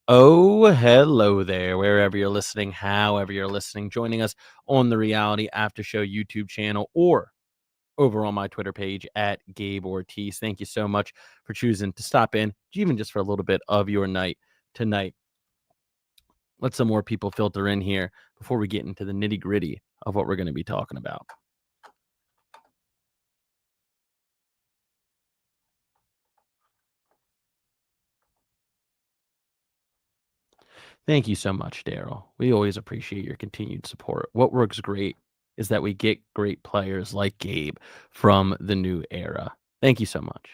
Oh, hello there, wherever you're listening, however you're listening, joining us on the Reality After Show YouTube channel or over on my Twitter page at Gabe Ortiz. Thank you so much for choosing to stop in, even just for a little bit of your night tonight. Let some more people filter in here before we get into the nitty gritty of what we're going to be talking about. Thank you so much, Daryl. We always appreciate your continued support. What works great is that we get great players like Gabe from the new era. Thank you so much.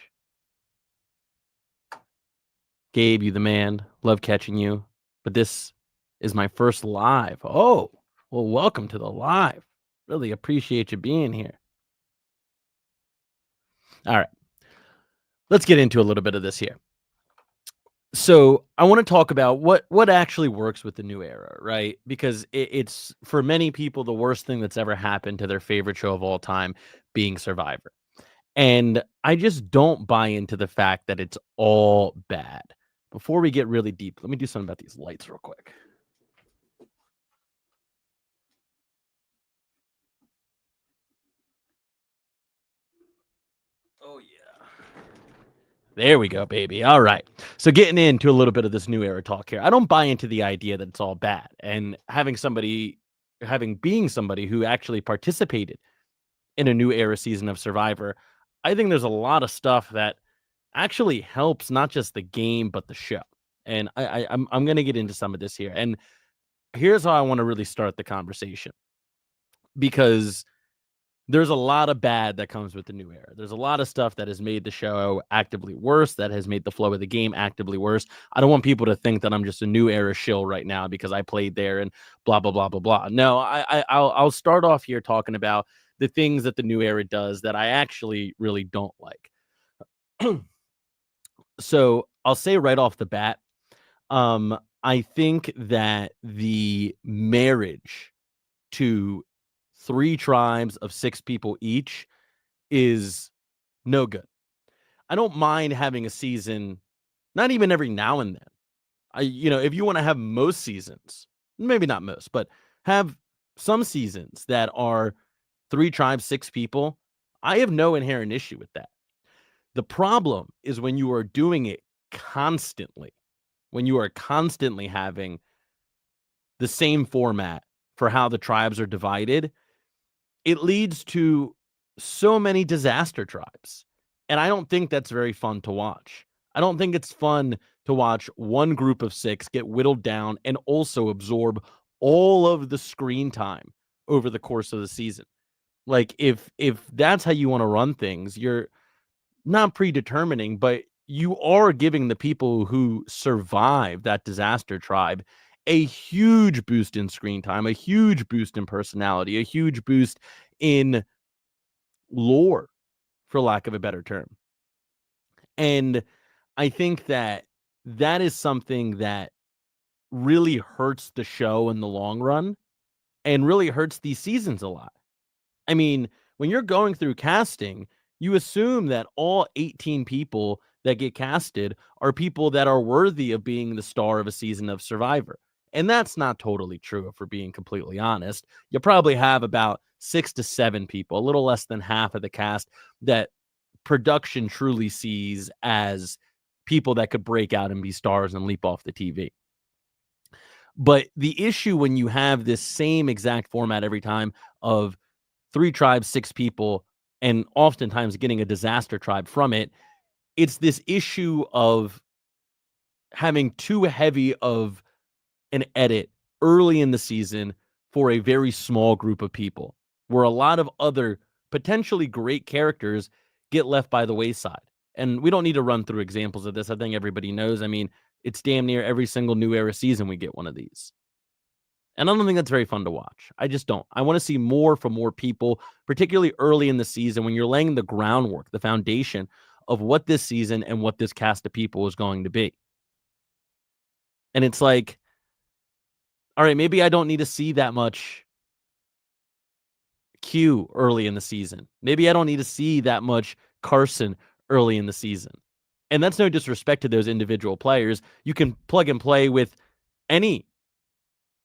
Gabe, you the man. Love catching you. But this is my first live. Oh, well, welcome to the live. Really appreciate you being here. All right. Let's get into a little bit of this here. So I want to talk about what actually works with the new era, right? Because it's for many people the worst thing that's ever happened to their favorite show of all time being Survivor. And I just don't buy into the fact that it's all bad. Before we get really deep, let me do something about these lights real quick. Oh yeah. There we go, baby. All right. So getting into a little bit of this new era talk here. I don't buy into the idea that it's all bad. And being somebody who actually participated in a new era season of Survivor, I think there's a lot of stuff that actually helps not just the game but the show. And I'm going to get into some of this here. And here's how I want to really start the conversation, because there's a lot of bad that comes with the new era. There's a lot of stuff that has made the show actively worse, that has made the flow of the game actively worse. I don't want people to think that I'm just a new era shill right now because I played there and blah blah blah blah blah. No, I'll start off here talking about the things that the new era does that I actually really don't like. So I'll say right off the bat, I think that the marriage to 3 tribes of 6 people each is no good. I don't mind having a season, not even every now and then. If you want to have most seasons, maybe not most, but have some seasons that are 3 tribes, 6 people, I have no inherent issue with that. The problem is when you are doing it constantly, when you are constantly having the same format for how the tribes are divided, it leads to so many disaster tribes. And I don't think that's very fun to watch. I don't think it's fun to watch one group of 6 get whittled down and also absorb all of the screen time over the course of the season. Like if that's how you want to run things, you're not predetermining, but you are giving the people who survive that disaster tribe a huge boost in screen time, a huge boost in personality, a huge boost in lore, for lack of a better term. And I think that that is something that really hurts the show in the long run and really hurts these seasons a lot. I mean, when you're going through casting, you assume that all 18 people that get casted are people that are worthy of being the star of a season of Survivor. And that's not totally true, if we're being completely honest. You probably have about 6 to 7 people, a little less than half of the cast, that production truly sees as people that could break out and be stars and leap off the TV. But the issue when you have this same exact format every time of 3 tribes, 6 people, and oftentimes getting a disaster tribe from it, it's this issue of having too heavy of an edit early in the season for a very small group of people, where a lot of other potentially great characters get left by the wayside. And we don't need to run through examples of this. I think everybody knows. I mean, it's damn near every single new era season we get one of these. And I don't think that's very fun to watch. I just don't. I want to see more from more people, particularly early in the season when you're laying the groundwork, the foundation of what this season and what this cast of people is going to be. And it's like, all right, maybe I don't need to see that much Q early in the season. Maybe I don't need to see that much Carson early in the season. And that's no disrespect to those individual players. You can plug and play with any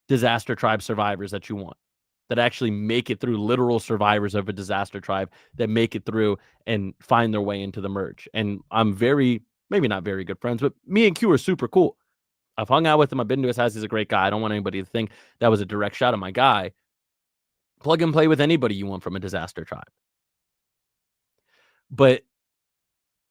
disaster tribe survivors that you want, that actually make it through, literal survivors of a disaster tribe that make it through and find their way into the merge. And I'm maybe not very good friends, but me and Q are super cool. I've hung out with him. I've been to his house. He's a great guy. I don't want anybody to think that was a direct shot at my guy. Plug and play with anybody you want from a disaster tribe. But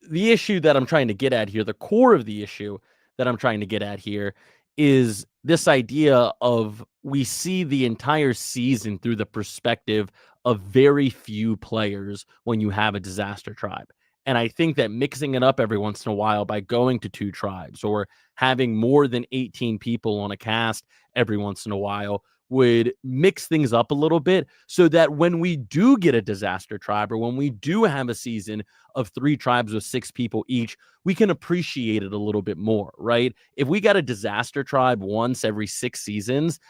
the issue that I'm trying to get at here, the core of the issue that I'm trying to get at here, is this idea of we see the entire season through the perspective of very few players when you have a disaster tribe. And I think that mixing it up every once in a while by going to 2 tribes or having more than 18 people on a cast every once in a while would mix things up a little bit, so that when we do get a disaster tribe, or when we do have a season of 3 tribes with 6 people each, we can appreciate it a little bit more, right? If we got a disaster tribe once every 6 seasons,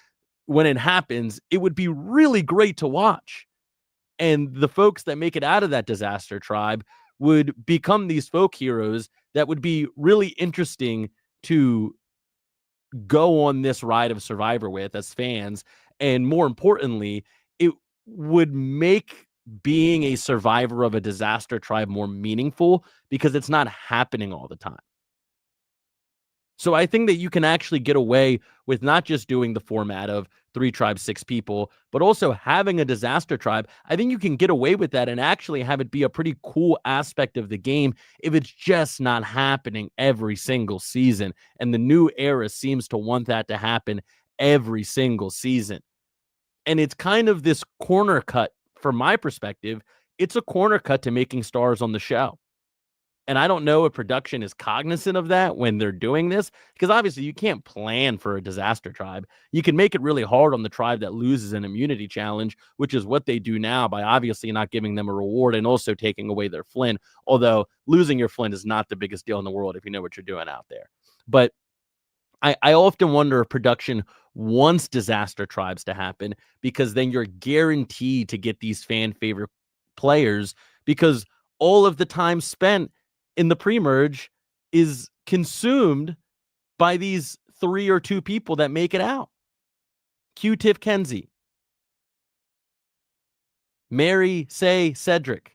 when it happens, it would be really great to watch. And the folks that make it out of that disaster tribe would become these folk heroes that would be really interesting to go on this ride of Survivor with as fans. And more importantly, it would make being a survivor of a disaster tribe more meaningful because it's not happening all the time. So I think that you can actually get away with not just doing the format of 3 tribes, 6 people, but also having a disaster tribe. I think you can get away with that and actually have it be a pretty cool aspect of the game if it's just not happening every single season. And the new era seems to want that to happen every single season. And it's kind of this corner cut from my perspective. It's a corner cut to making stars on the show. And I don't know if production is cognizant of that when they're doing this, because obviously you can't plan for a disaster tribe. You can make it really hard on the tribe that loses an immunity challenge, which is what they do now by obviously not giving them a reward and also taking away their Flynn. Although losing your Flynn is not the biggest deal in the world if you know what you're doing out there. But I often wonder if production wants disaster tribes to happen, because then you're guaranteed to get these fan favorite players, because all of the time spent in the pre-merge is consumed by these 3 or 2 people that make it out. Q-Tip Kenzie, Mary, Say, Cedric,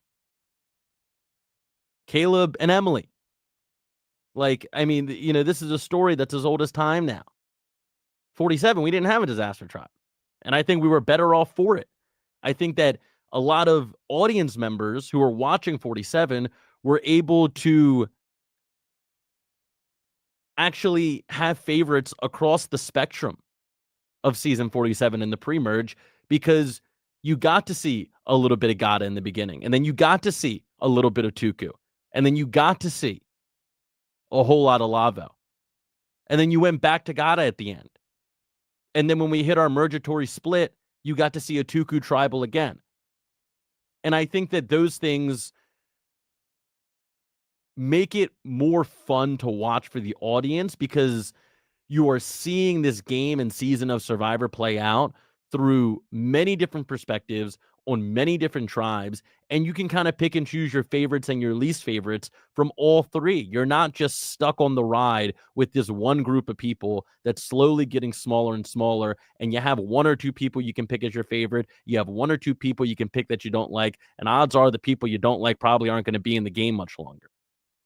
Caleb, and Emily. Like, I mean, this is a story that's as old as time now. 47, we didn't have a disaster tribe. And I think we were better off for it. I think that a lot of audience members who are watching 47 were able to actually have favorites across the spectrum of season 47 in the pre-merge, because you got to see a little bit of Gata in the beginning, and then you got to see a little bit of Tuku, and then you got to see a whole lot of Lavo, and then you went back to Gata at the end. And then when we hit our mergatory split, you got to see a Tuku tribal again. And I think that those things make it more fun to watch for the audience, because you are seeing this game and season of Survivor play out through many different perspectives on many different tribes, and you can kind of pick and choose your favorites and your least favorites from all 3. You're not just stuck on the ride with this one group of people that's slowly getting smaller and smaller, and you have 1 or 2 people you can pick as your favorite. You have 1 or 2 people you can pick that you don't like, and odds are the people you don't like probably aren't going to be in the game much longer.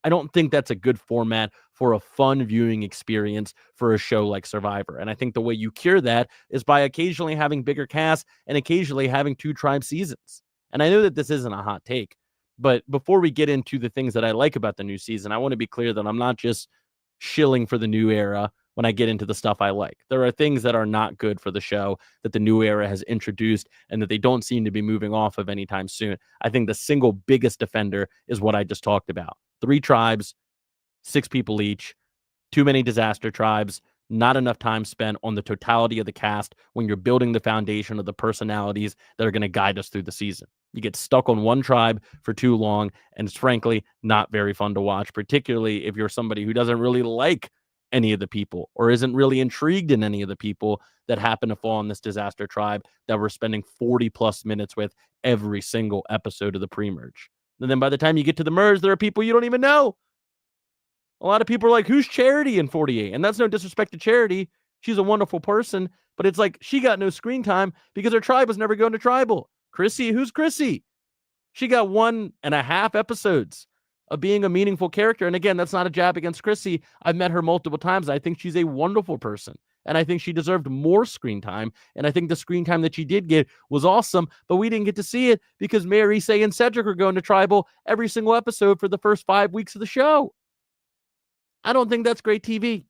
I don't think that's a good format for a fun viewing experience for a show like Survivor. And I think the way you cure that is by occasionally having bigger casts and occasionally having 2 tribe seasons. And I know that this isn't a hot take, but before we get into the things that I like about the new season, I want to be clear that I'm not just shilling for the new era when I get into the stuff I like. There are things that are not good for the show that the new era has introduced and that they don't seem to be moving off of anytime soon. I think the single biggest offender is what I just talked about. 3 tribes, 6 people each, too many disaster tribes, not enough time spent on the totality of the cast when you're building the foundation of the personalities that are going to guide us through the season. You get stuck on one tribe for too long, and it's frankly not very fun to watch, particularly if you're somebody who doesn't really like any of the people or isn't really intrigued in any of the people that happen to fall on this disaster tribe that we're spending 40 plus minutes with every single episode of the pre-merge. And then by the time you get to the merge, there are people you don't even know. A lot of people are like, who's Charity in 48? And that's no disrespect to Charity. She's a wonderful person, but it's like she got no screen time because her tribe was never going to tribal. Chrissy, who's Chrissy? She got 1.5 episodes of being a meaningful character. And again, that's not a jab against Chrissy. I've met her multiple times. I think she's a wonderful person. And I think she deserved more screen time. And I think the screen time that she did get was awesome, but we didn't get to see it because Mary, Say, and Cedric are going to tribal every single episode for the first 5 weeks of the show. I don't think that's great TV.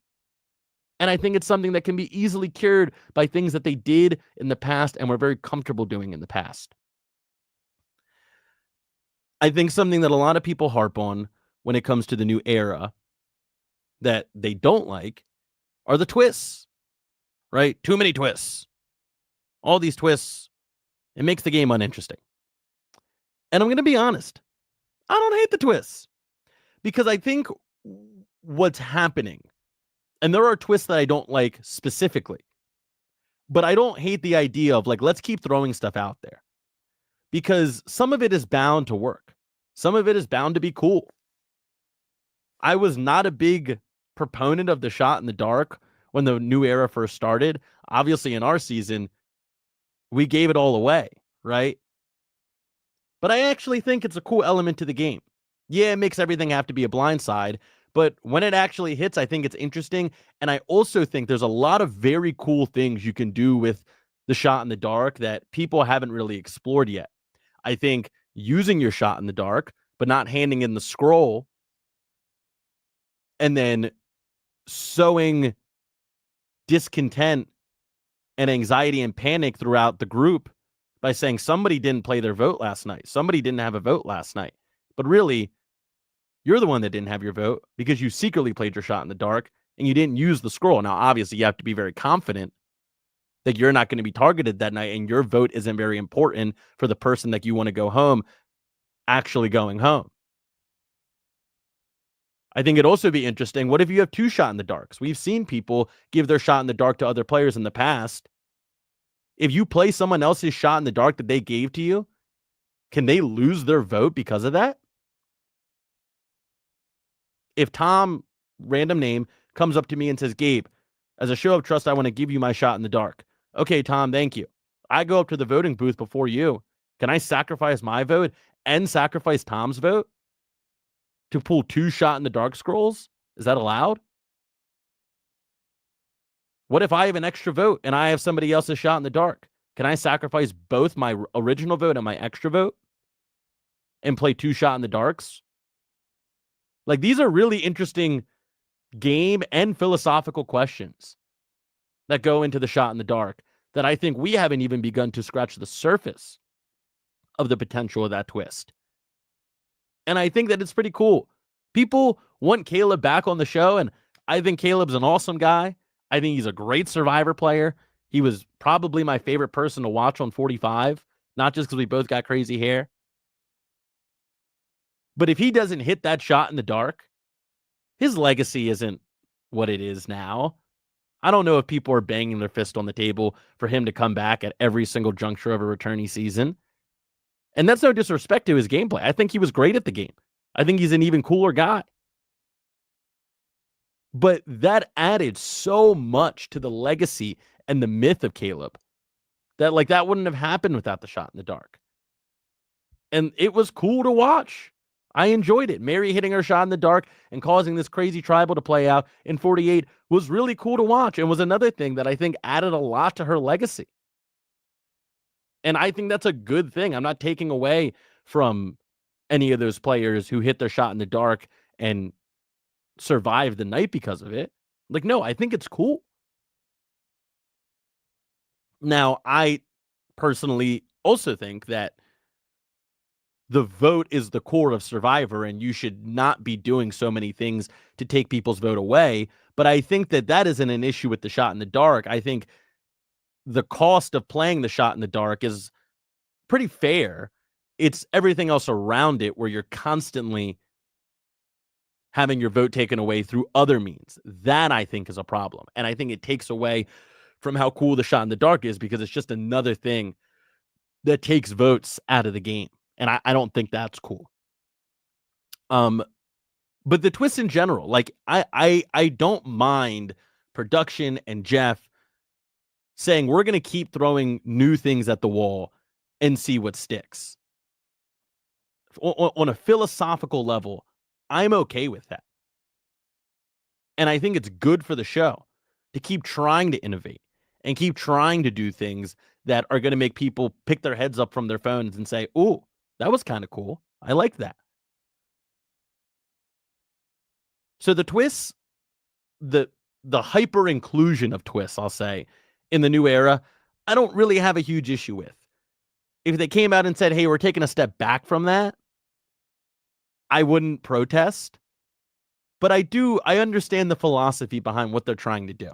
And I think it's something that can be easily cured by things that they did in the past and were very comfortable doing in the past. I think something that a lot of people harp on when it comes to the new era that they don't like are the twists, right? Too many twists. All these twists, it makes the game uninteresting. And I'm going to be honest, I don't hate the twists because I think what's happening, and there are twists that I don't like specifically, but I don't hate the idea of like, let's keep throwing stuff out there because some of it is bound to work. Some of it is bound to be cool. I was not a big proponent of the shot in the dark when the new era first started. Obviously, in our season, we gave it all away, right? But I actually think it's a cool element to the game. Yeah, it makes everything have to be a blindside, but when it actually hits, I think it's interesting. And I also think there's a lot of very cool things you can do with the shot in the dark that people haven't really explored yet. I think using your shot in the dark, but not handing in the scroll, and then sowing discontent and anxiety and panic throughout the group by saying somebody didn't play their vote last night. Somebody didn't have a vote last night. But really, you're the one that didn't have your vote because you secretly played your shot in the dark and you didn't use the scroll. Now, obviously, you have to be very confident that you're not going to be targeted that night and your vote isn't very important for the person that you want to go home actually going home. I think it'd also be interesting. What if you have two shot in the darks? We've seen people give their shot in the dark to other players in the past. If you play someone else's shot in the dark that they gave to you, can they lose their vote because of that? If Tom, random name, comes up to me and says, Gabe, as a show of trust, I want to give you my shot in the dark. Okay, Tom, thank you. I go up to the voting booth before you. Can I sacrifice my vote and sacrifice Tom's vote to pull two shot in the dark scrolls? Is that allowed? What if I have an extra vote and I have somebody else's shot in the dark? Can I sacrifice both my original vote and my extra vote and play two shot in the darks? Like, these are really interesting game and philosophical questions that go into the shot in the dark that I think we haven't even begun to scratch the surface of the potential of that twist. And I think that it's pretty cool. People want Caleb back on the show, and I think Caleb's an awesome guy. I think he's a great Survivor player. He was probably my favorite person to watch on 45, not just because we both got crazy hair. But if he doesn't hit that shot in the dark, his legacy isn't what it is now. I don't know if people are banging their fist on the table for him to come back at every single juncture of a returning season. And that's no disrespect to his gameplay. I think he was great at the game. I think he's an even cooler guy. But that added so much to the legacy and the myth of Caleb that like that wouldn't have happened without the shot in the dark. And it was cool to watch. I enjoyed it. Mary hitting her shot in the dark and causing this crazy tribal to play out in 48 was really cool to watch and was another thing that I think added a lot to her legacy. And I think that's a good thing. I'm not taking away from any of those players who hit their shot in the dark and survived the night because of it. Like, no, I think it's cool. Now, I personally also think that the vote is the core of Survivor, and you should not be doing so many things to take people's vote away. But I think that that isn't an issue with the shot in the dark. I think the cost of playing the shot in the dark is pretty fair. It's everything else around it where you're constantly having your vote taken away through other means. That I think is a problem. And I think it takes away from how cool the shot in the dark is because it's just another thing that takes votes out of the game. And I don't think that's cool. But the twists in general, like I don't mind production and Jeff saying we're going to keep throwing new things at the wall and see what sticks. On a philosophical level, I'm okay with that. And I think it's good for the show to keep trying to innovate and keep trying to do things that are going to make people pick their heads up from their phones and say, "Ooh, that was kind of cool. I like that." So the twists, the the hyper inclusion of twists, I'll say, in the new era, I don't really have a huge issue with. If they came out and said, "Hey, we're taking a step back from that," I wouldn't protest. But I understand the philosophy behind what they're trying to do,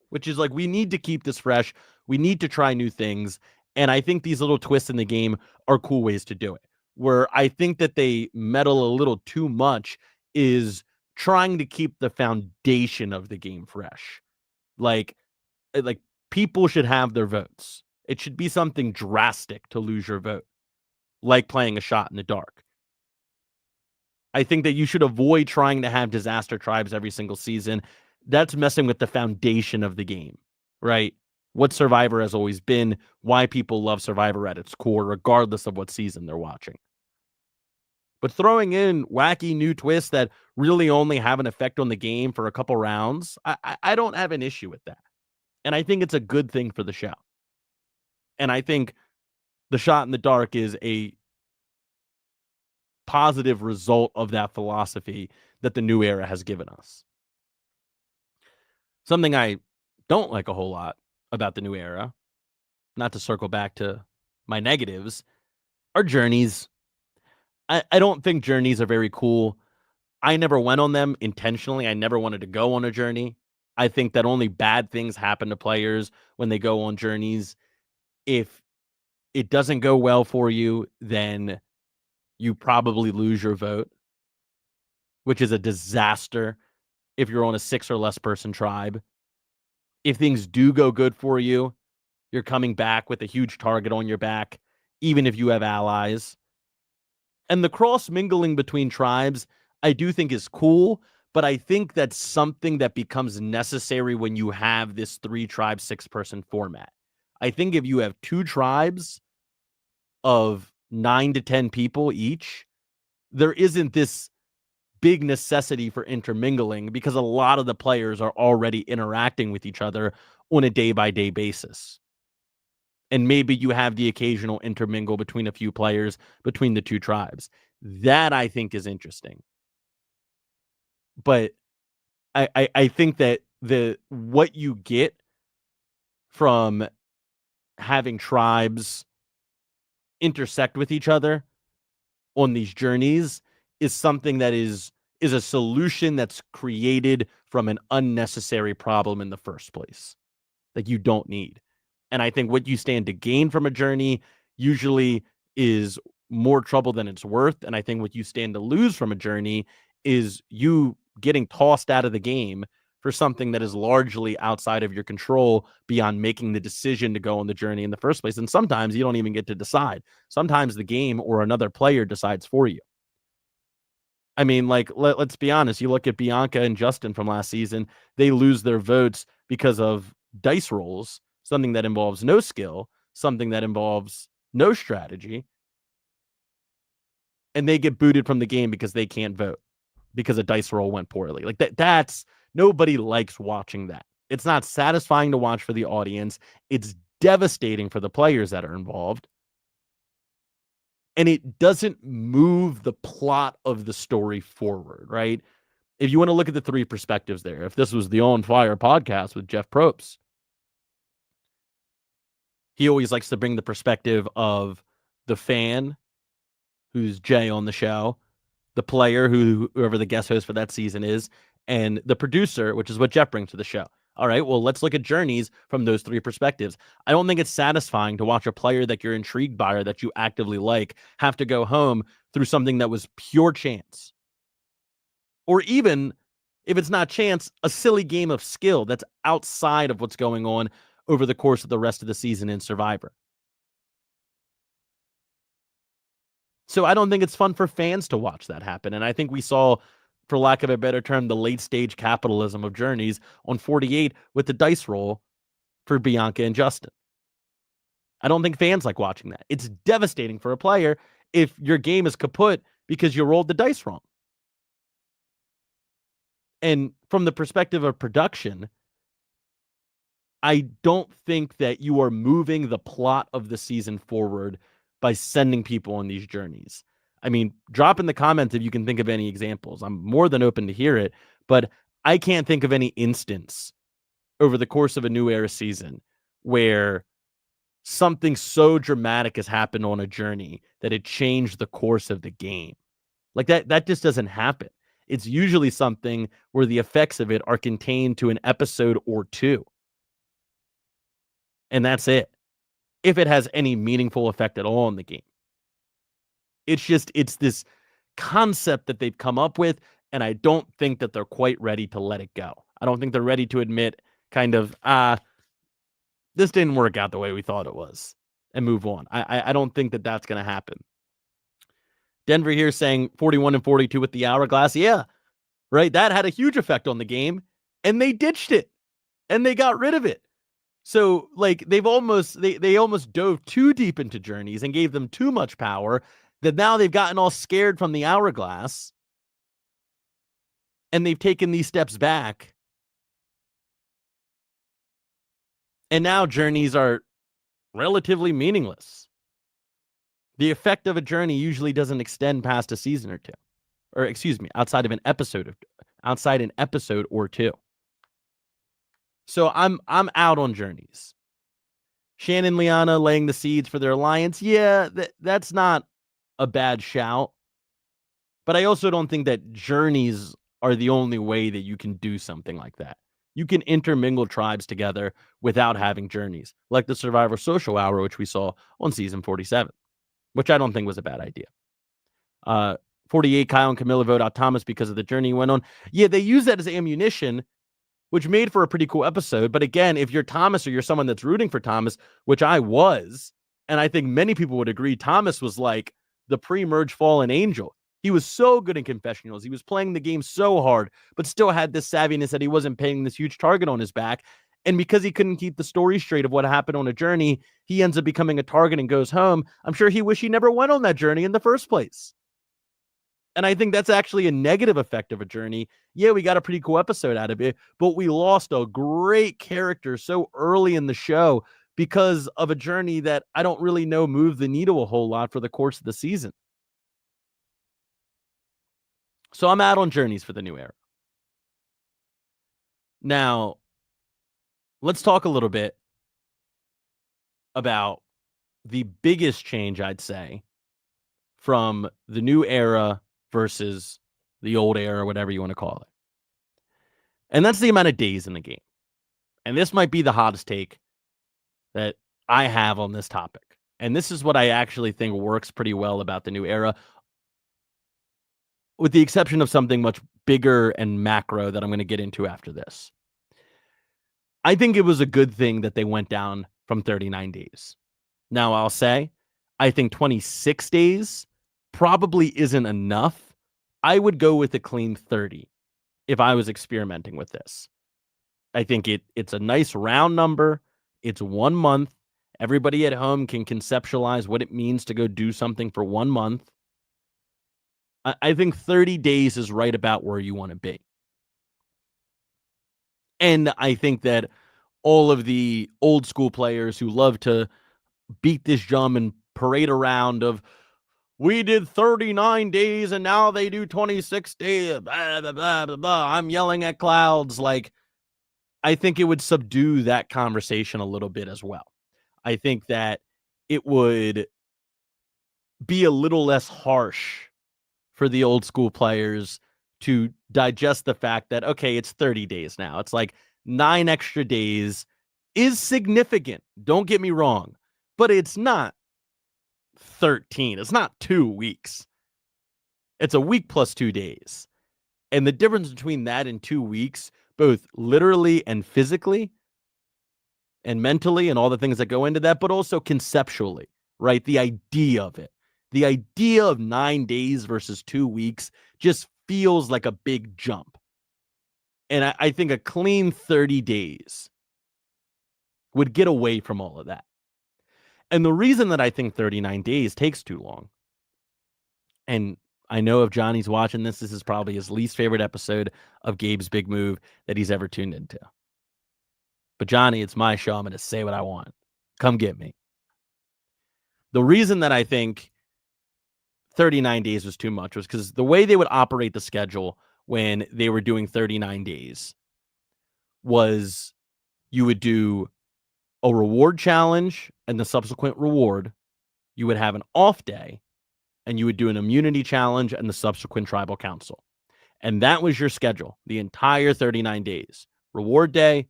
which is like, we need to keep this fresh. We need to try new things. And I think these little twists in the game are cool ways to do it. Where I think that they meddle a little too much is trying to keep the foundation of the game fresh. Like, like people should have their votes. It should be something drastic to lose your vote, like playing a shot in the dark. I think that you should avoid trying to have disaster tribes every single season. That's messing with the foundation of the game, right? What Survivor has always been, why people love Survivor at its core, regardless of what season they're watching. But throwing in wacky new twists that really only have an effect on the game for a couple rounds, I don't have an issue with that. And I think it's a good thing for the show. And I think the shot in the dark is a positive result of that philosophy that the new era has given us. Something I don't like a whole lot about the new era, not to circle back to my negatives, are journeys. I don't think journeys are very cool. I never went on them intentionally. I never wanted to go on a journey. I think that only bad things happen to players when they go on journeys. If it doesn't go well for you, then you probably lose your vote, which is a disaster if you're on a 6 or less person tribe. If things do go good for you, you're coming back with a huge target on your back, even if you have allies. And the cross mingling between tribes, I do think is cool, but I think that's something that becomes necessary when you have this 3 tribe, 6 person format. I think if you have 2 tribes of 9 to 10 people each, there isn't this big necessity for intermingling because a lot of the players are already interacting with each other on a day by day basis. And maybe you have the occasional intermingle between a few players between the 2 tribes. That I think is interesting. But I think that the what you get from having tribes intersect with each other on these journeys is something that is a solution that's created from an unnecessary problem in the first place that you don't need. And I think what you stand to gain from a journey usually is more trouble than it's worth. And I think what you stand to lose from a journey is you getting tossed out of the game for something that is largely outside of your control beyond making the decision to go on the journey in the first place. And sometimes you don't even get to decide. Sometimes the game or another player decides for you. I mean, like, let's be honest. You look at Bianca and Justin from last season, they lose their votes because of dice rolls, something that involves no skill, something that involves no strategy, and they get booted from the game because they can't vote because a dice roll went poorly. Like that's nobody likes watching that. It's not satisfying to watch for the audience. It's devastating for the players that are involved. And it doesn't move the plot of the story forward, right? If you want to look at the 3 perspectives there, if this was the On Fire podcast with Jeff Probst, he always likes to bring the perspective of the fan, who's Jay on the show, the player, whoever the guest host for that season is, and the producer, which is what Jeff brings to the show. All right, well, let's look at journeys from those 3 perspectives. I don't think it's satisfying to watch a player that you're intrigued by or that you actively like have to go home through something that was pure chance. Or even if it's not chance, a silly game of skill that's outside of what's going on over the course of the rest of the season in Survivor. So I don't think it's fun for fans to watch that happen. And I think we saw for lack of a better term, the late stage capitalism of Journeys on 48 with the dice roll for Bianca and Justin. I don't think fans like watching that. It's devastating for a player if your game is kaput because you rolled the dice wrong. And from the perspective of production, I don't think that you are moving the plot of the season forward by sending people on these journeys. I mean, drop in the comments if you can think of any examples. I'm more than open to hear it, but I can't think of any instance over the course of a New Era season where something so dramatic has happened on a journey that it changed the course of the game. Like that just doesn't happen. It's usually something where the effects of it are contained to an episode or two. And that's it. If it has any meaningful effect at all in the game. It's this concept that they've come up with, and I don't think that they're quite ready to let it go. I don't think they're ready to admit kind of, this didn't work out the way we thought it was and move on. I don't think that that's going to happen. Denver here saying 41 and 42 with the hourglass. Yeah, right. That had a huge effect on the game, and they ditched it and they got rid of it. So like they almost dove too deep into journeys and gave them too much power that now they've gotten all scared from the hourglass and they've taken these steps back. And now journeys are relatively meaningless. The effect of a journey usually doesn't extend past a season or two, or excuse me, outside an episode or two. So I'm out on journeys. Shannon Liana laying the seeds for their alliance. Yeah, that's not a bad shout. But I also don't think that journeys are the only way that you can do something like that. You can intermingle tribes together without having journeys, like the Survivor Social Hour, which we saw on season 47, which I don't think was a bad idea. 48, Kyle and Camilla vote out Thomas because of the journey he went on. Yeah, they use that as ammunition, which made for a pretty cool episode. But again, if you're Thomas or you're someone that's rooting for Thomas, which I was, and I think many people would agree, Thomas was like the pre-merge fallen angel. He was so good in confessionals. He was playing the game so hard, but still had this savviness that he wasn't paying this huge target on his back. And because he couldn't keep the story straight of what happened on a journey, he ends up becoming a target and goes home. I'm sure he wished he never went on that journey in the first place. And I think that's actually a negative effect of a journey. Yeah, we got a pretty cool episode out of it, but we lost a great character so early in the show because of a journey that I don't really know moved the needle a whole lot for the course of the season. So I'm out on journeys for the new era. Now, let's talk a little bit about the biggest change, I'd say, from the new era versus the old era, whatever you want to call it. And that's the amount of days in the game. And this might be the hottest take that I have on this topic. And this is what I actually think works pretty well about the new era, with the exception of something much bigger and macro that I'm going to get into after this. I think it was a good thing that they went down from 39 days. Now, I'll say, I think 26 days probably isn't enough. I would go with a clean 30 if I was experimenting with this. I think it's a nice round number. It's 1 month. Everybody at home can conceptualize what it means to go do something for 1 month. I think 30 days is right about where you want to be. And I think that all of the old school players who love to beat this drum and parade around of, we did 39 days and now they do 26 days, blah, blah, blah, blah, blah. I'm yelling at clouds. Like, I think it would subdue that conversation a little bit as well. I think that it would be a little less harsh for the old school players to digest the fact that, okay, it's 30 days now. It's like 9 extra days is significant. Don't get me wrong, but it's not 13. It's not 2 weeks. It's a week plus 2 days. And the difference between that and 2 weeks, both literally and physically and mentally and all the things that go into that, but also conceptually, right? The idea of it. The idea of 9 days versus 2 weeks just feels like a big jump. And I think a clean 30 days would get away from all of that. And the reason that I think 39 days takes too long, and I know if Johnny's watching this is probably his least favorite episode of Gabe's Big Move that he's ever tuned into. But Johnny, it's my show. I'm going to say what I want. Come get me. The reason that I think 39 days was too much was because the way they would operate the schedule when they were doing 39 days was you would do a reward challenge and the subsequent reward. You would have an off day and you would do an immunity challenge and the subsequent tribal council. And that was your schedule the entire 39 days. Reward day,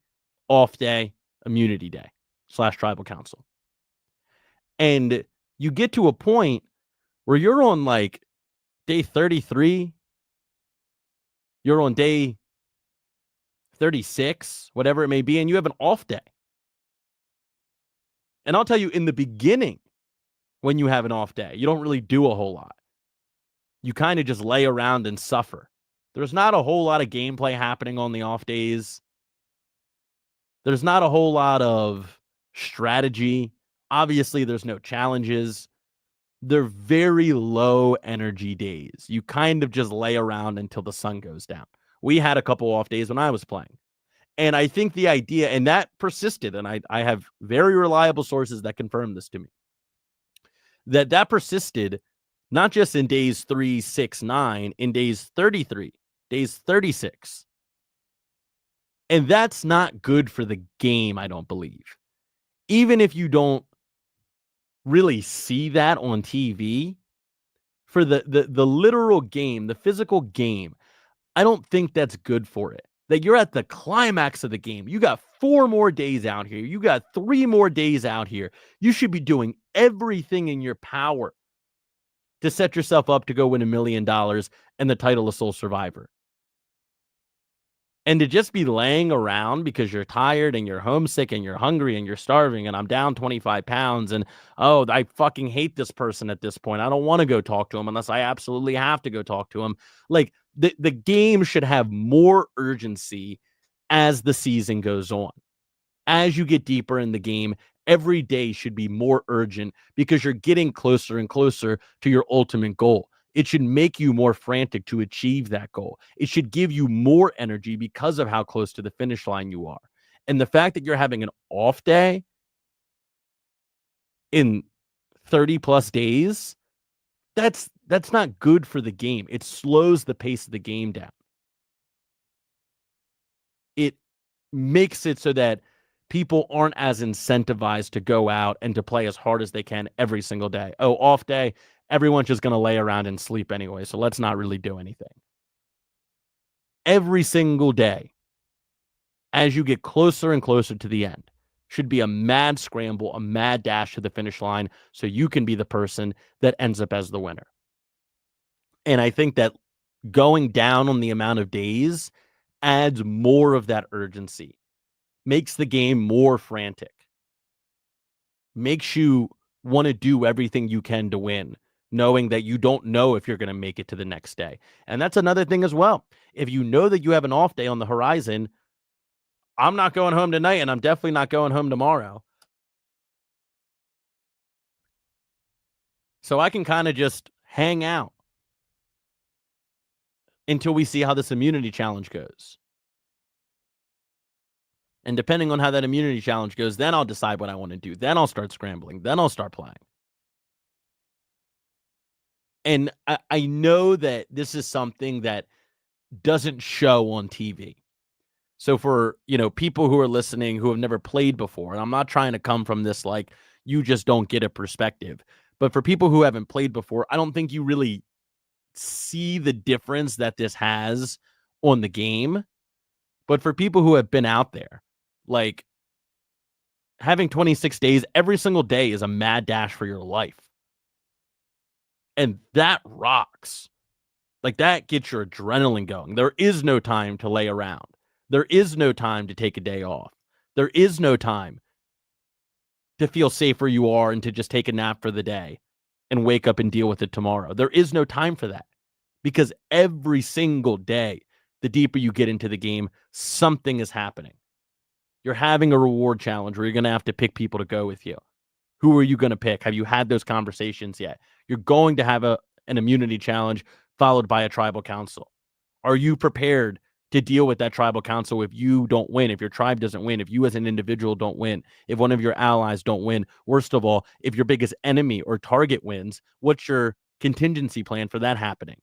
off day, immunity day / tribal council. And you get to a point where you're on like day 33, you're on day 36, whatever it may be, and you have an off day. And I'll tell you, in the beginning, when you have an off day, you don't really do a whole lot. You kind of just lay around and suffer. There's not a whole lot of gameplay happening on the off days. There's not a whole lot of strategy. Obviously, there's no challenges. They're very low energy days. You kind of just lay around until the sun goes down. We had a couple off days when I was playing. And I think the idea, and that persisted, and I have very reliable sources that confirm this to me, that persisted not just in days 3, 6, 9, in days 33, days 36. And that's not good for the game, I don't believe. Even if you don't really see that on TV, for the literal game, the physical game, I don't think that's good for it. That you're at the climax of the game. You got 4 more days out here. You got 3 more days out here. You should be doing everything in your power to set yourself up to go win $1 million and the title of Sole Survivor. And to just be laying around because you're tired and you're homesick and you're hungry and you're starving and I'm down 25 pounds and, oh, I fucking hate this person at this point. I don't want to go talk to him unless I absolutely have to go talk to him. Like, the game should have more urgency as the season goes on. As you get deeper in the game, every day should be more urgent because you're getting closer and closer to your ultimate goal. It should make you more frantic to achieve that goal. It should give you more energy because of how close to the finish line you are. And the fact that you're having an off day in 30 plus days, that's not good for the game. It slows the pace of the game down. It makes it so that people aren't as incentivized to go out and to play as hard as they can every single day. Oh, off day, everyone's just going to lay around and sleep anyway, so let's not really do anything. Every single day, as you get closer and closer to the end, should be a mad scramble, a mad dash to the finish line so you can be the person that ends up as the winner. And I think that going down on the amount of days adds more of that urgency, makes the game more frantic, makes you want to do everything you can to win, knowing that you don't know if you're going to make it to the next day. And that's another thing as well. If you know that you have an off day on the horizon, I'm not going home tonight, and I'm definitely not going home tomorrow. So I can kind of just hang out until we see how this immunity challenge goes. And depending on how that immunity challenge goes, then I'll decide what I want to do. Then I'll start scrambling. Then I'll start playing. And I know that this is something that doesn't show on TV. So for, people who are listening who have never played before, and I'm not trying to come from this like you just don't get a perspective, but for people who haven't played before, I don't think you really see the difference that this has on the game. But for people who have been out there, like having 26 days, every single day is a mad dash for your life. And that rocks. Like that gets your adrenaline going. There is no time to lay around. There is no time to take a day off. There is no time to feel safe where you are and to just take a nap for the day and wake up and deal with it tomorrow. There is no time for that because every single day, the deeper you get into the game, something is happening. You're having a reward challenge where you're going to have to pick people to go with you. Who are you going to pick? Have you had those conversations yet? You're going to have an immunity challenge followed by a tribal council. Are you prepared to deal with that tribal council if you don't win, if your tribe doesn't win, if you as an individual don't win, if one of your allies don't win? Worst of all, if your biggest enemy or target wins, what's your contingency plan for that happening?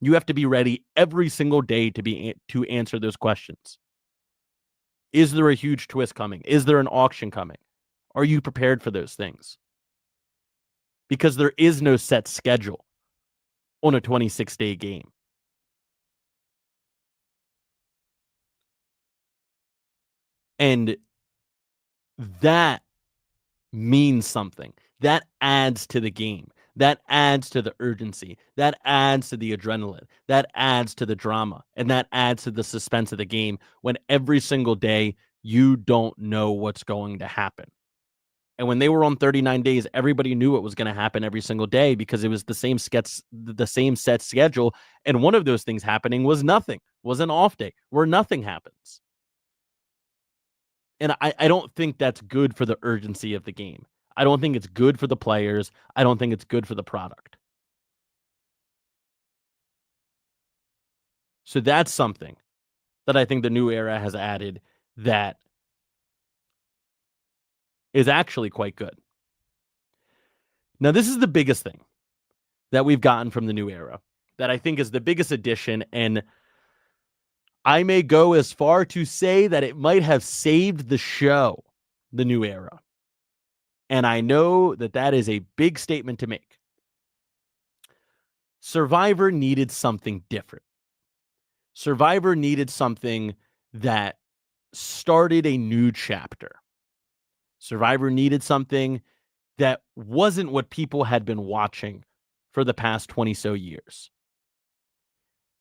You have to be ready every single day to answer those questions. Is there a huge twist coming? Is there an auction coming? Are you prepared for those things? Because there is no set schedule on a 26-day game. And that means something. That adds to the game. That adds to the urgency. That adds to the adrenaline. That adds to the drama. And that adds to the suspense of the game when every single day you don't know what's going to happen. And when they were on 39 days, everybody knew what was going to happen every single day because it was the same set schedule. And one of those things happening was nothing, was an off day where nothing happens. And I don't think that's good for the urgency of the game. I don't think it's good for the players. I don't think it's good for the product. So that's something that I think the new era has added that is actually quite good. Now, this is the biggest thing that we've gotten from the new era that I think is the biggest addition. And I may go as far to say that it might have saved the show, the new era. And I know that that is a big statement to make. Survivor needed something different. Survivor needed something that started a new chapter. Survivor needed something that wasn't what people had been watching for the past 20 so years.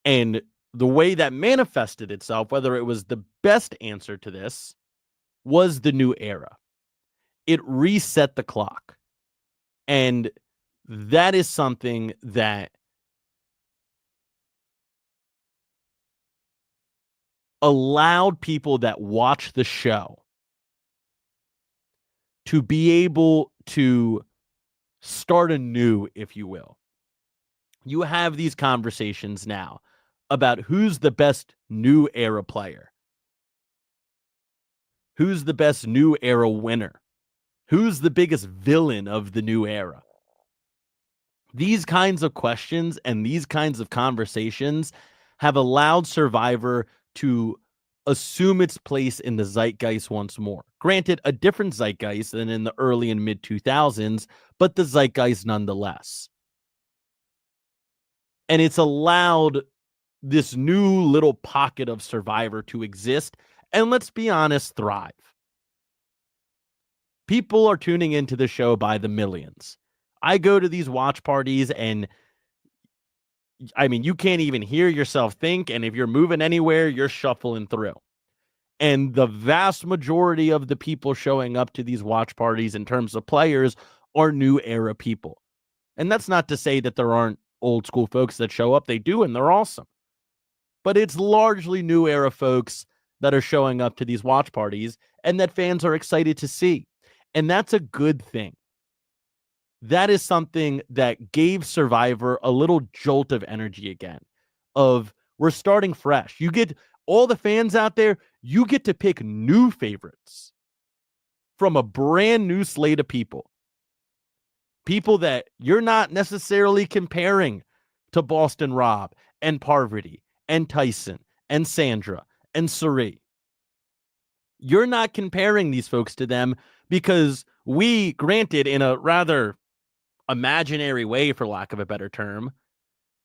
And the way that manifested itself, whether it was the best answer to this, was the new era. It reset the clock. And that is something that allowed people that watch the show to be able to start anew, if you will. You have these conversations now about who's the best new era player, who's the best new era winner, who's the biggest villain of the new era. These kinds of questions and these kinds of conversations have allowed Survivor to assume its place in the zeitgeist once more. Granted, a different zeitgeist than in the early and mid 2000s, but the zeitgeist nonetheless. And it's allowed this new little pocket of Survivor to exist and, let's be honest, thrive. People are tuning into the show by the millions. I go to these watch parties and I mean, you can't even hear yourself think. And if you're moving anywhere, you're shuffling through. And the vast majority of the people showing up to these watch parties in terms of players are new era people. And that's not to say that there aren't old school folks that show up. They do, and they're awesome. But it's largely new era folks that are showing up to these watch parties and that fans are excited to see. And that's a good thing. That is something that gave Survivor a little jolt of energy again, of we're starting fresh. You get all the fans out there, you get to pick new favorites from a brand new slate of people. People that you're not necessarily comparing to Boston Rob and Parvati and Tyson and Sandra and Suri. You're not comparing these folks to them because we, granted in a rather imaginary way, for lack of a better term,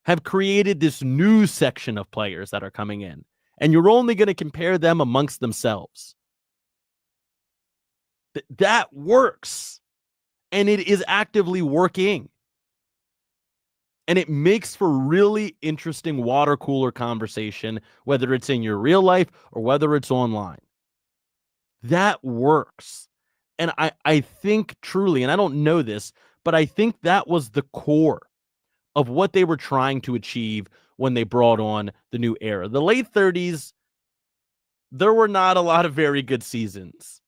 have created this new section of players that are coming in. And you're only going to compare them amongst themselves. That works. And it is actively working. And it makes for really interesting water cooler conversation, whether it's in your real life or whether it's online. That works. And I think truly, and I don't know this, but I think that was the core of what they were trying to achieve when they brought on the new era. The late 30s, there were not a lot of very good seasons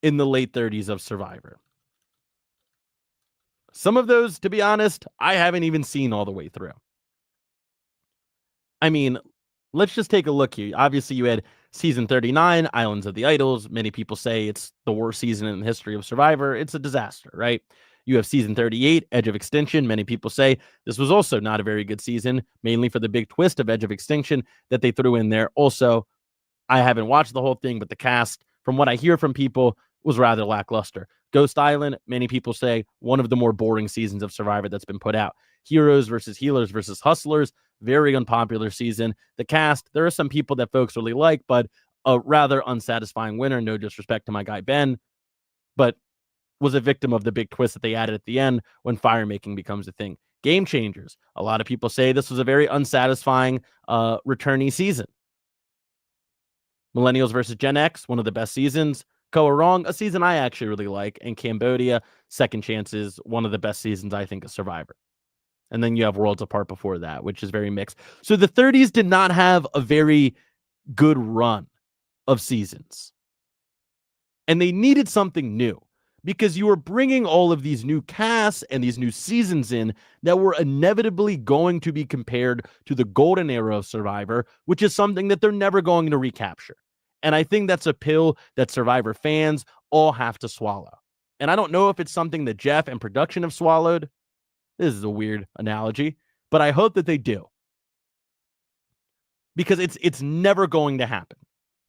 in the late 30s of Survivor. Some of those, to be honest, I haven't even seen all the way through. I mean, let's just take a look here. Obviously, you had season 39, Islands of the Idols. Many people say it's the worst season in the history of Survivor. It's a disaster, right? You have season 38, Edge of Extinction. Many people say this was also not a very good season, mainly for the big twist of Edge of Extinction that they threw in there. Also, I haven't watched the whole thing, but the cast, from what I hear from people, was rather lackluster. Ghost Island, many people say one of the more boring seasons of Survivor that's been put out. Heroes versus Healers versus Hustlers, very unpopular season. The cast, there are some people that folks really like, but a rather unsatisfying winner. No disrespect to my guy Ben, but was a victim of the big twist that they added at the end when fire making becomes a thing. Game Changers. A lot of people say this was a very unsatisfying returnee season. Millennials versus Gen X, one of the best seasons. Ko or Wrong, a season I actually really like. And Cambodia, Second Chances, one of the best seasons I think of Survivor. And then you have Worlds Apart before that, which is very mixed. So the 30s did not have a very good run of seasons. And they needed something new because you were bringing all of these new casts and these new seasons in that were inevitably going to be compared to the golden era of Survivor, which is something that they're never going to recapture. And I think that's a pill that Survivor fans all have to swallow. And I don't know if it's something that Jeff and production have swallowed. This is a weird analogy, but I hope that they do. Because it's never going to happen.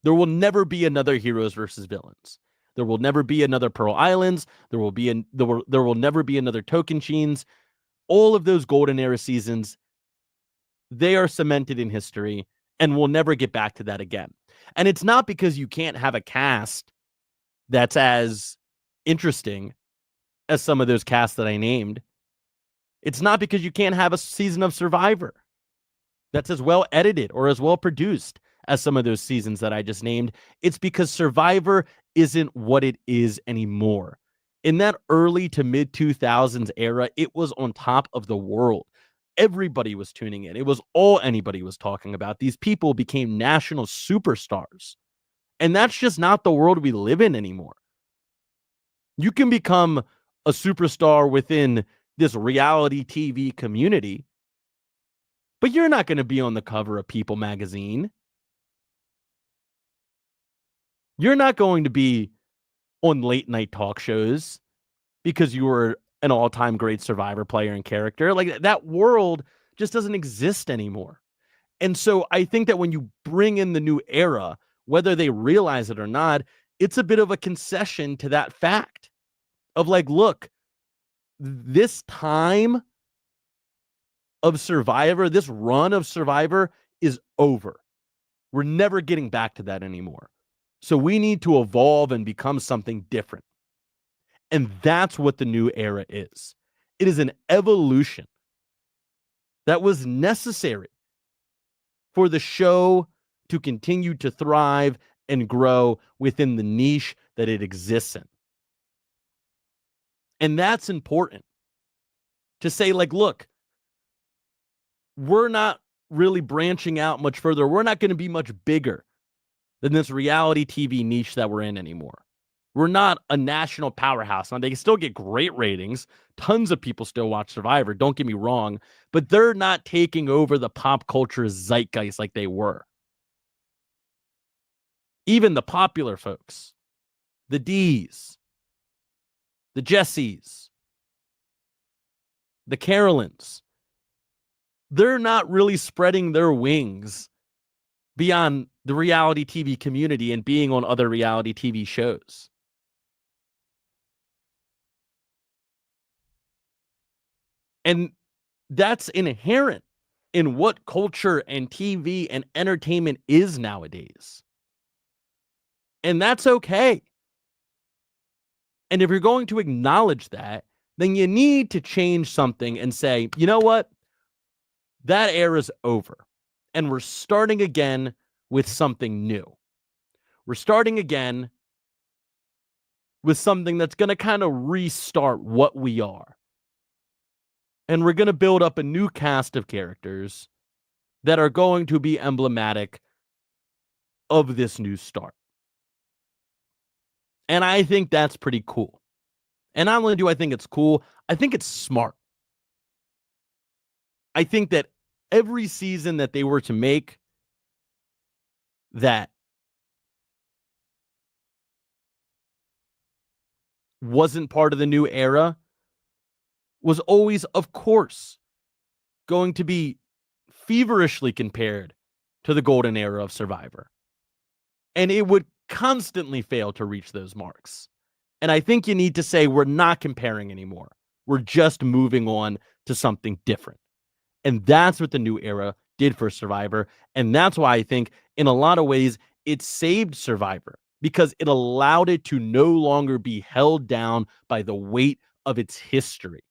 There will never be another heroes versus villains. There will never be another Pearl Islands. There will never be another Tocantins. All of those golden era seasons, they are cemented in history, and we'll never get back to that again. And it's not because you can't have a cast that's as interesting as some of those casts that I named. It's not because you can't have a season of Survivor that's as well edited or as well produced as some of those seasons that I just named. It's because Survivor isn't what it is anymore. In that early to mid 2000s era, it was on top of the world. Everybody was tuning in. It was all anybody was talking about. These people became national superstars. And that's just not the world we live in anymore. You can become a superstar within this reality TV community, but you're not going to be on the cover of People magazine. You're not going to be on late night talk shows because you were an all-time great Survivor player and character. Like, that world just doesn't exist anymore. And so I think that when you bring in the new era, whether they realize it or not, it's a bit of a concession to that fact of like, look, this time of Survivor, this run of Survivor is over. We're never getting back to that anymore. So we need to evolve and become something different. And that's what the new era is. It is an evolution that was necessary for the show to continue to thrive and grow within the niche that it exists in. And that's important to say, like, look, we're not really branching out much further. We're not going to be much bigger than this reality TV niche that we're in anymore. We're not a national powerhouse. Now, they can still get great ratings. Tons of people still watch Survivor. Don't get me wrong. But they're not taking over the pop culture zeitgeist like they were. Even the popular folks, the D's, the Jessies, the Carolyns, they're not really spreading their wings beyond the reality TV community and being on other reality TV shows. And that's inherent in what culture and TV and entertainment is nowadays. And that's okay. And if you're going to acknowledge that, then you need to change something and say, you know what? That era's over. And we're starting again with something new. We're starting again with something that's going to kind of restart what we are. And we're going to build up a new cast of characters that are going to be emblematic of this new start. And I think that's pretty cool. And not only do I think it's cool, I think it's smart. I think that every season that they were to make that wasn't part of the new era was always, of course, going to be feverishly compared to the golden era of Survivor. And it would constantly fail to reach those marks. And I think you need to say we're not comparing anymore. We're just moving on to something different. And that's what the new era did for Survivor. And that's why I think, in a lot of ways, it saved Survivor because it allowed it to no longer be held down by the weight of its history.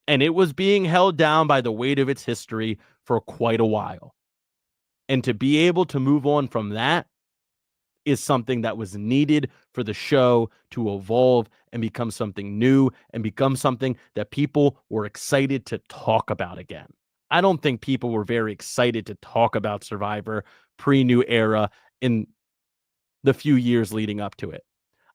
And it was being held down by the weight of its history for quite a while. And to be able to move on from that is something that was needed for the show to evolve and become something new and become something that people were excited to talk about again. I don't think people were very excited to talk about Survivor pre-new era in the few years leading up to it.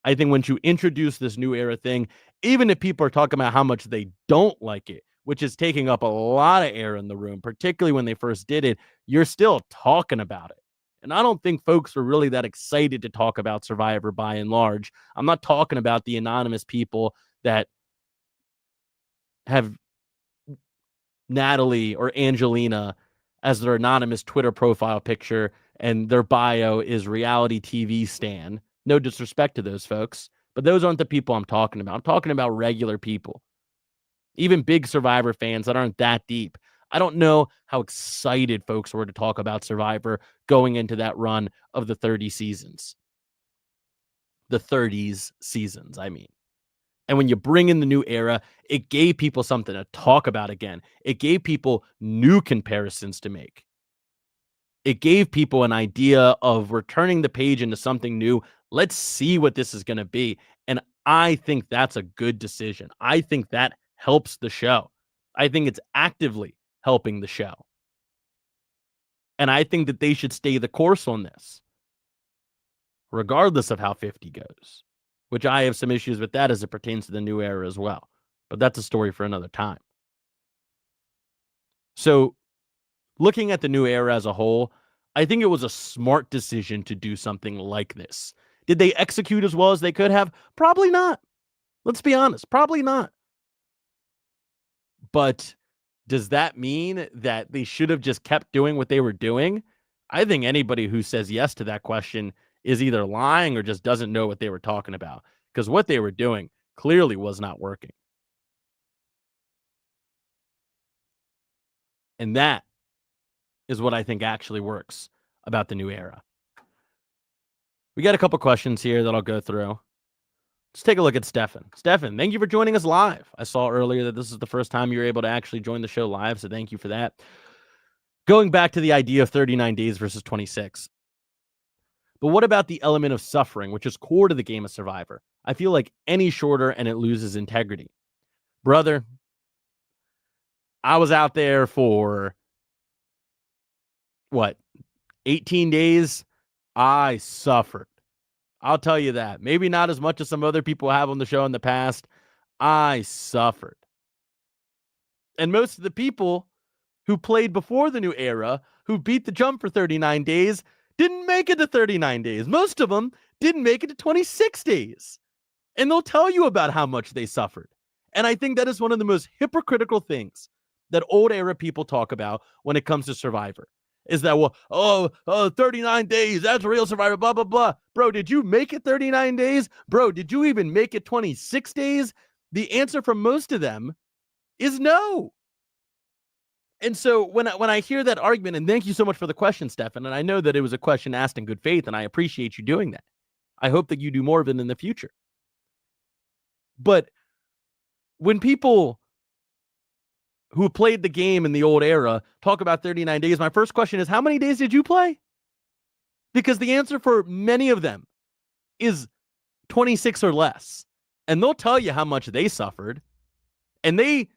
I think once you introduce this new era thing, even if people are talking about how much they don't like it, which is taking up a lot of air in the room, particularly when they first did it, you're still talking about it. And I don't think folks were really that excited to talk about Survivor by and large. I'm not talking about the anonymous people that have Natalie or Angelina as their anonymous Twitter profile picture and their bio is reality TV stan. No disrespect to those folks, but those aren't the people I'm talking about. I'm talking about regular people, even big Survivor fans that aren't that deep. I don't know how excited folks were to talk about Survivor going into that run of the 30 seasons. The 30s seasons, I mean. And when you bring in the new era, it gave people something to talk about again. It gave people new comparisons to make. It gave people an idea of returning the page into something new. Let's see what this is going to be. And I think that's a good decision. I think that helps the show. I think it's actively helping the show. And I think that they should stay the course on this, regardless of how 50 goes, which I have some issues with that as it pertains to the new era as well. But that's a story for another time. So, looking at the new era as a whole, I think it was a smart decision to do something like this. Did they execute as well as they could have? Probably not. Let's be honest, probably not. But does that mean that they should have just kept doing what they were doing? I think anybody who says yes to that question is either lying or just doesn't know what they were talking about, because what they were doing clearly was not working. And that is what I think actually works about the new era. We got a couple questions here that I'll go through. Let's take a look at Stefan. Stefan, thank you for joining us live. I saw earlier that this is the first time you're able to actually join the show live, so thank you for that. Going back to the idea of 39 days versus 26. But what about the element of suffering, which is core to the game of Survivor? I feel like any shorter and it loses integrity. Brother, I was out there for, 18 days? I suffered. I'll tell you that. Maybe not as much as some other people have on the show in the past. I suffered. And most of the people who played before the new era, who beat the jump for 39 days, didn't make it to 39 days. Most of them didn't make it to 26 days. And they'll tell you about how much they suffered. And I think that is one of the most hypocritical things that old era people talk about when it comes to Survivor. Is that, 39 days, that's real Survivor, blah, blah, blah. Bro, did you make it 39 days? Bro, did you even make it 26 days? The answer from most of them is no. And so when I hear that argument, and thank you so much for the question, Stefan, and I know that it was a question asked in good faith, and I appreciate you doing that. I hope that you do more of it in the future. But when people who played the game in the old era talk about 39 days, my first question is, how many days did you play? Because the answer for many of them is 26 or less. And they'll tell you how much they suffered. And they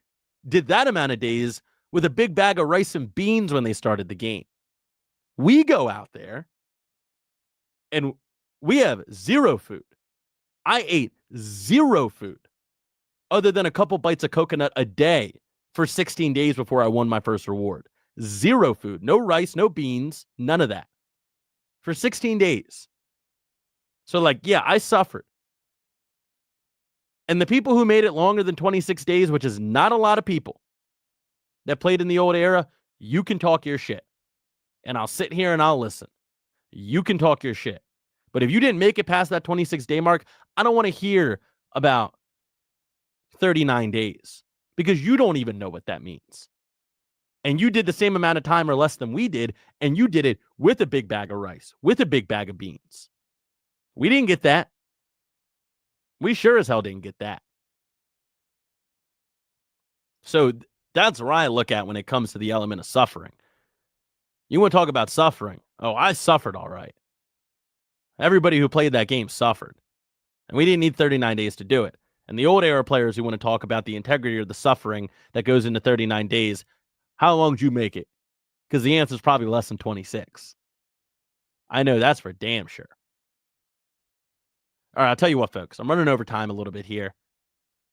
did that amount of days with a big bag of rice and beans when they started the game. We go out there and we have zero food. I ate zero food other than a couple bites of coconut a day for 16 days before I won my first reward. Zero food, no rice, no beans, none of that for 16 days. So, like, yeah, I suffered. And the people who made it longer than 26 days, which is not a lot of people that played in the old era, you can talk your shit. And I'll sit here and I'll listen. You can talk your shit. But if you didn't make it past that 26-day mark, I don't want to hear about 39 days because you don't even know what that means. And you did the same amount of time or less than we did, and you did it with a big bag of rice, with a big bag of beans. We didn't get that. We sure as hell didn't get that. So that's where I look at when it comes to the element of suffering. You want to talk about suffering? Oh, I suffered all right. Everybody who played that game suffered. And we didn't need 39 days to do it. And the old era players who want to talk about the integrity or the suffering that goes into 39 days, how long did you make it? Because the answer is probably less than 26. I know that's for damn sure. All right, I'll tell you what, folks. I'm running over time a little bit here.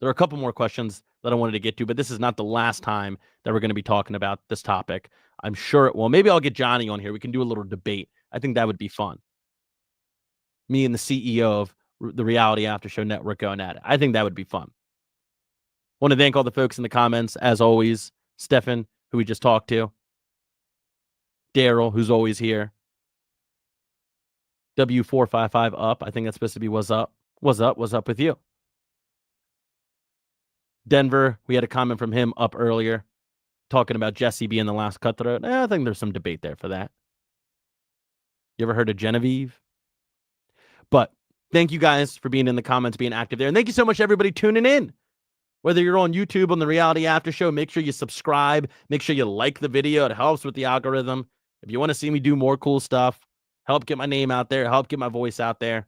There are a couple more questions that I wanted to get to, but this is not the last time that we're going to be talking about this topic. I'm sure it will. Maybe I'll get Johnny on here. We can do a little debate. I think that would be fun. Me and the CEO of the Reality After Show Network going at it. I think that would be fun. Want to thank all the folks in the comments, as always. Stefan, who we just talked to. Daryl, who's always here. W455 up. I think that's supposed to be what's up. What's up? What's up with you? Denver, we had a comment from him up earlier talking about Jesse being the last cutthroat. I think there's some debate there for that. You ever heard of Genevieve? But thank you guys for being in the comments, being active there. And thank you so much, everybody, tuning in. Whether you're on YouTube on the Reality After Show, make sure you subscribe. Make sure you like the video. It helps with the algorithm. If you want to see me do more cool stuff, help get my name out there, help get my voice out there.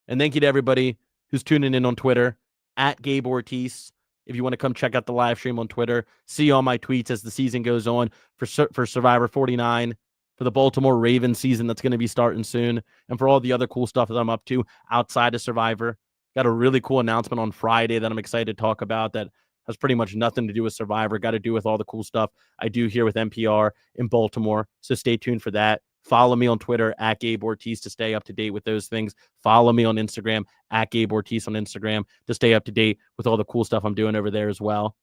And thank you to everybody who's tuning in on Twitter, at Gabe Ortiz. If you want to come check out the live stream on Twitter, see all my tweets as the season goes on for Survivor 49, for the Baltimore Ravens season that's going to be starting soon, and for all the other cool stuff that I'm up to outside of Survivor. Got a really cool announcement on Friday that I'm excited to talk about that has pretty much nothing to do with Survivor. Got to do with all the cool stuff I do here with NPR in Baltimore. So stay tuned for that. Follow me on Twitter at Gabe Ortiz to stay up to date with those things. Follow me on Instagram at Gabe Ortiz on Instagram to stay up to date with all the cool stuff I'm doing over there as well.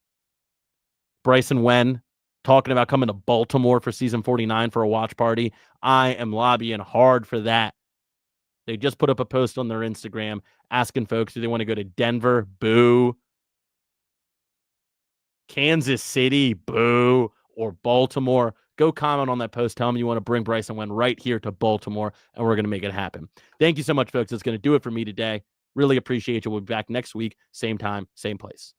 Bryson Wen talking about coming to Baltimore for season 49 for a watch party. I am lobbying hard for that. They just put up a post on their Instagram asking folks, do they want to go to Denver? Boo. Kansas City? Boo. Or Baltimore? Go comment on that post. Tell them you want to bring Bryson Wen right here to Baltimore, and we're going to make it happen. Thank you so much, folks. That's going to do it for me today. Really appreciate you. We'll be back next week. Same time, same place.